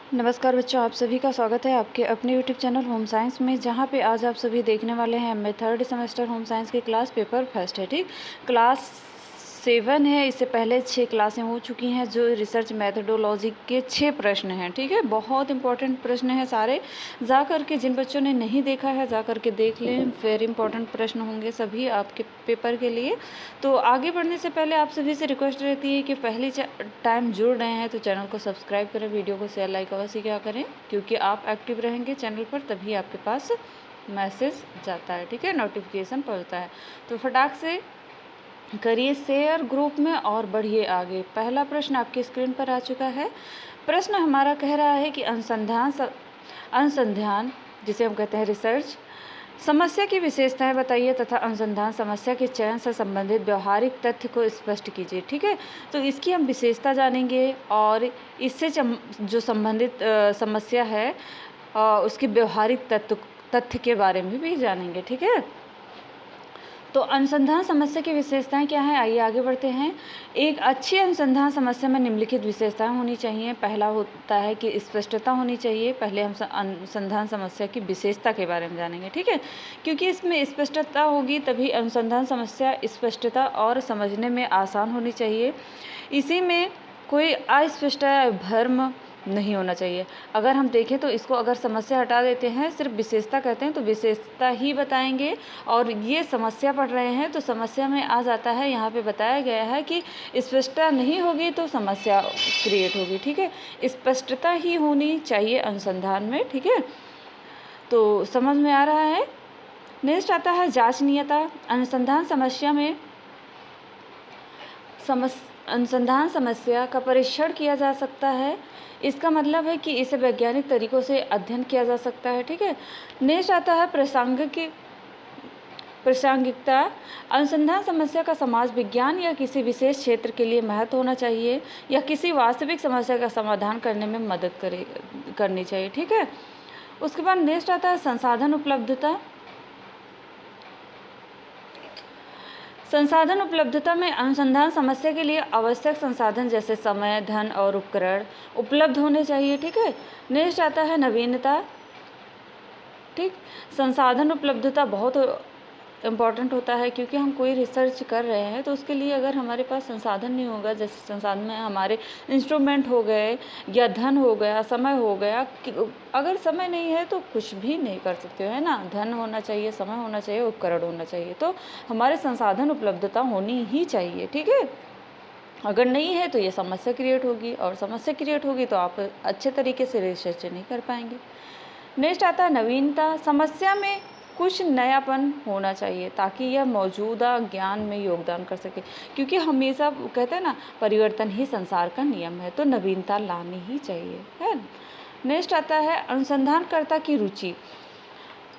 नमस्कार बच्चों, आप सभी का स्वागत है आपके अपने यूट्यूब चैनल होम साइंस में, जहाँ पे आज आप सभी देखने वाले हैं मैं थर्ड सेमेस्टर होम साइंस के क्लास पेपर फर्स्ट है। ठीक, क्लास 7 है। इससे पहले 6 क्लासें हो चुकी हैं जो रिसर्च मेथडोलॉजी के 6 प्रश्न हैं। ठीक है, बहुत इंपॉर्टेंट प्रश्न हैं सारे। जा करके जिन बच्चों ने नहीं देखा है जा करके देख लें, वेरी इंपॉर्टेंट प्रश्न होंगे सभी आपके पेपर के लिए। तो आगे बढ़ने से पहले आप सभी से रिक्वेस्ट रहती है कि पहली टाइम जुड़ रहे हैं तो चैनल को सब्सक्राइब करें, वीडियो को शेयर लाइक अवश्य क्या करें, क्योंकि आप एक्टिव रहेंगे चैनल पर तभी आपके पास मैसेज जाता है। ठीक है, नोटिफिकेशन पहुंचता है। तो फटाक से करिए शेयर ग्रुप में और बढ़िए आगे। पहला प्रश्न आपकी स्क्रीन पर आ चुका है। प्रश्न हमारा कह रहा है कि अनुसंधान जिसे हम कहते हैं रिसर्च, समस्या की विशेषताएं बताइए तथा अनुसंधान समस्या के चयन से संबंधित व्यवहारिक तथ्य को स्पष्ट कीजिए। ठीक है, तो इसकी हम विशेषता जानेंगे और इससे जो संबंधित समस्या है उसके व्यवहारिक तथ्य के बारे में भी जानेंगे। ठीक है, तो अनुसंधान समस्या की विशेषताएं क्या हैं, आइए आगे बढ़ते हैं। एक अच्छी अनुसंधान समस्या में निम्नलिखित विशेषताएं होनी चाहिए। पहला होता है कि स्पष्टता होनी चाहिए। पहले हम अनुसंधान समस्या की विशेषता के बारे में जानेंगे। ठीक है, क्योंकि इसमें स्पष्टता होगी तभी अनुसंधान समस्या स्पष्टता और समझने में आसान होनी चाहिए। इसी में कोई अस्पष्टता या भ्रम नहीं होना चाहिए। अगर हम देखें तो इसको अगर समस्या हटा देते हैं, सिर्फ विशेषता कहते हैं तो विशेषता ही बताएंगे। और ये समस्या पढ़ रहे हैं तो समस्या में आ जाता है, यहाँ पे बताया गया है कि स्पष्टता नहीं होगी तो समस्या क्रिएट होगी। ठीक है, स्पष्टता ही होनी चाहिए अनुसंधान में। ठीक है, तो समझ में आ रहा है। नेक्स्ट आता है जांचनीयता। अनुसंधान समस्या का परीक्षण किया जा सकता है। इसका मतलब है कि इसे वैज्ञानिक तरीकों से अध्ययन किया जा सकता है। ठीक है, नेक्स्ट आता है प्रासंगिकता। अनुसंधान समस्या का समाज विज्ञान या किसी विशेष क्षेत्र के लिए महत्व होना चाहिए या किसी वास्तविक समस्या का समाधान करने में मदद करनी चाहिए। ठीक है, उसके बाद नेक्स्ट आता है संसाधन उपलब्धता। संसाधन उपलब्धता में अनुसंधान समस्या के लिए आवश्यक संसाधन जैसे समय, धन और उपकरण उपलब्ध होने चाहिए। ठीक है, नेक्स्ट आता है नवीनता। ठीक, संसाधन उपलब्धता बहुत इम्पॉर्टेंट होता है, क्योंकि हम कोई रिसर्च कर रहे हैं तो उसके लिए अगर हमारे पास संसाधन नहीं होगा, जैसे संसाधन में हमारे इंस्ट्रूमेंट हो गए या धन हो गया, समय हो गया। अगर समय नहीं है तो कुछ भी नहीं कर सकते हो, है ना। धन होना चाहिए, समय होना चाहिए, उपकरण होना चाहिए, तो हमारे संसाधन उपलब्धता होनी ही चाहिए। ठीक है, अगर नहीं है तो ये समस्या क्रिएट होगी और समस्या क्रिएट होगी तो आप अच्छे तरीके से रिसर्च नहीं कर पाएंगे। नेक्स्ट आता है नवीनता। समस्या में कुछ नयापन होना चाहिए ताकि यह मौजूदा ज्ञान में योगदान कर सके, क्योंकि हमेशा कहते हैं ना परिवर्तन ही संसार का नियम है, तो नवीनता लानी ही चाहिए, है। नेक्स्ट आता है अनुसंधानकर्ता की रुचि।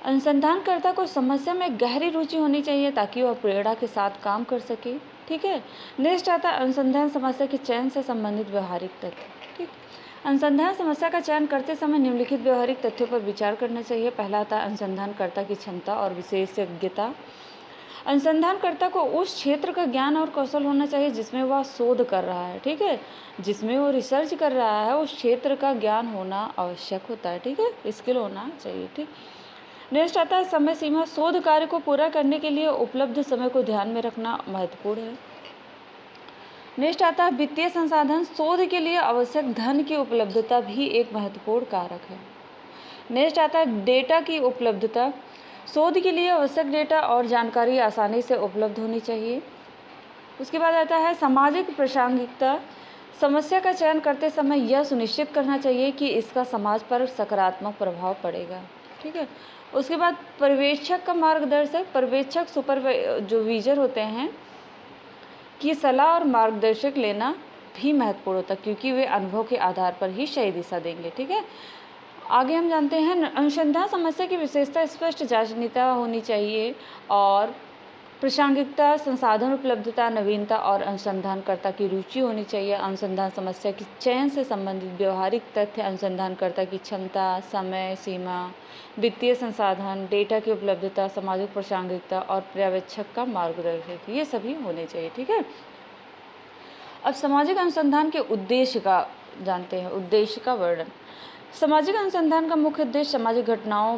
अनुसंधानकर्ता को समस्या में गहरी रुचि होनी चाहिए ताकि वह प्रेरणा के साथ काम कर सके। ठीक है, नेक्स्ट आता है अनुसंधान समस्या के चयन से संबंधित व्यवहारिक तथ्य। ठीक, अनुसंधान समस्या का चयन करते समय निम्नलिखित व्यवहारिक तथ्यों पर विचार करना चाहिए। पहला आता है अनुसंधानकर्ता की क्षमता और विशेषज्ञता। अनुसंधानकर्ता को उस क्षेत्र का ज्ञान और कौशल होना चाहिए जिसमें वह शोध कर रहा है। ठीक है, जिसमें वो रिसर्च कर रहा है उस क्षेत्र का ज्ञान होना आवश्यक होता है। ठीक है, स्किल होना चाहिए। ठीक, नेक्स्ट आता है समय सीमा। शोध कार्य को पूरा करने के लिए उपलब्ध समय को ध्यान में रखना महत्वपूर्ण है। नेक्स्ट आता है वित्तीय संसाधन। शोध के लिए आवश्यक धन की उपलब्धता भी एक महत्वपूर्ण कारक है। नेक्स्ट आता है डेटा की उपलब्धता। शोध के लिए आवश्यक डेटा और जानकारी आसानी से उपलब्ध होनी चाहिए। उसके बाद आता है सामाजिक प्रासंगिकता। समस्या का चयन करते समय यह सुनिश्चित करना चाहिए कि इसका समाज पर सकारात्मक प्रभाव पड़ेगा। ठीक है, उसके बाद पर्यवेक्षक का मार्गदर्शक। पर्यवेक्षक सुपरवाइजर होते हैं की सलाह और मार्गदर्शक लेना भी महत्वपूर्ण होता है, क्योंकि वे अनुभव के आधार पर ही सही दिशा देंगे। ठीक है, आगे हम जानते हैं अनुसंधान समस्या की विशेषता स्पष्ट जांचनीयता होनी चाहिए और प्रासंगिकता, संसाधन उपलब्धता, नवीनता और अनुसंधानकर्ता की रुचि होनी चाहिए। अनुसंधान समस्या के चयन से संबंधित व्यवहारिक तथ्य, अनुसंधानकर्ता की क्षमता, समय सीमा, वित्तीय संसाधन, डेटा की उपलब्धता, सामाजिक प्रासंगिकता और पर्यवेक्षक का मार्गदर्शक, ये सभी होने चाहिए। ठीक है, अब सामाजिक अनुसंधान के उद्देश्य का जानते हैं। उद्देश्य का वर्णन। सामाजिक अनुसंधान का मुख्य उद्देश्य सामाजिक घटनाओं,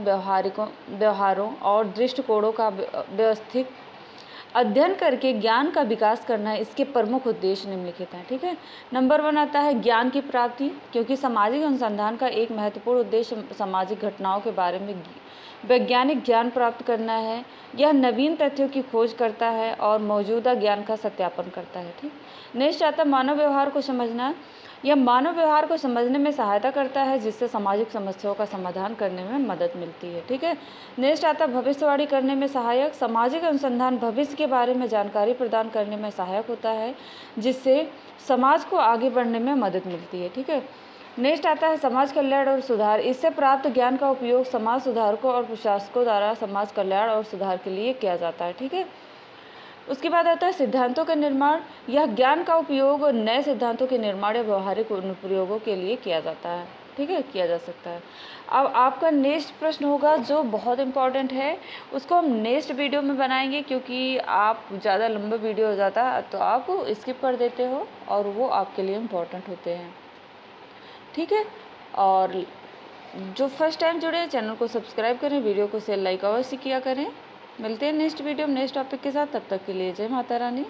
व्यवहारों और दृष्टिकोणों का व्यवस्थित अध्ययन करके ज्ञान का विकास करना है। इसके प्रमुख उद्देश्य निम्नलिखित हैं, ठीक है। नंबर 1 आता है ज्ञान की प्राप्ति, क्योंकि सामाजिक अनुसंधान का एक महत्वपूर्ण उद्देश्य सामाजिक घटनाओं के बारे में वैज्ञानिक ज्ञान प्राप्त करना है। यह नवीन तथ्यों की खोज करता है और मौजूदा ज्ञान का सत्यापन करता है, ठीक। नेक्स्ट आता है मानव व्यवहार को समझना। यह मानव व्यवहार को समझने में सहायता करता है, जिससे सामाजिक समस्याओं का समाधान करने में मदद मिलती है, ठीक है। नेक्स्ट आता है भविष्यवाणी करने में सहायक। सामाजिक अनुसंधान भविष्य के बारे में जानकारी प्रदान करने में सहायक होता है, जिससे समाज को आगे बढ़ने में मदद मिलती है, ठीक है। नेक्स्ट आता है समाज कल्याण और सुधार। इससे प्राप्त ज्ञान का उपयोग समाज सुधारकों और प्रशासकों द्वारा समाज कल्याण और सुधार के लिए किया जाता है, ठीक है। उसके बाद आता है सिद्धांतों का निर्माण। यह ज्ञान का उपयोग नए सिद्धांतों के निर्माण या व्यवहारिक अनुप्रयोगों के लिए किया जाता है, ठीक है, किया जा सकता है। अब आपका नेक्स्ट प्रश्न होगा जो बहुत इम्पॉर्टेंट है, उसको हम नेक्स्ट वीडियो में बनाएंगे, क्योंकि आप ज़्यादा लंबा वीडियो हो जाता है तो आप स्किप कर देते हो और वो आपके लिए इम्पॉर्टेंट होते हैं, ठीक है। और जो फर्स्ट टाइम जुड़े हैं चैनल को सब्सक्राइब करें, वीडियो को शेयर लाइक अवश्य किया करें। मिलते हैं नेक्स्ट वीडियो में नेक्स्ट टॉपिक के साथ। तब तक के लिए जय माता रानी।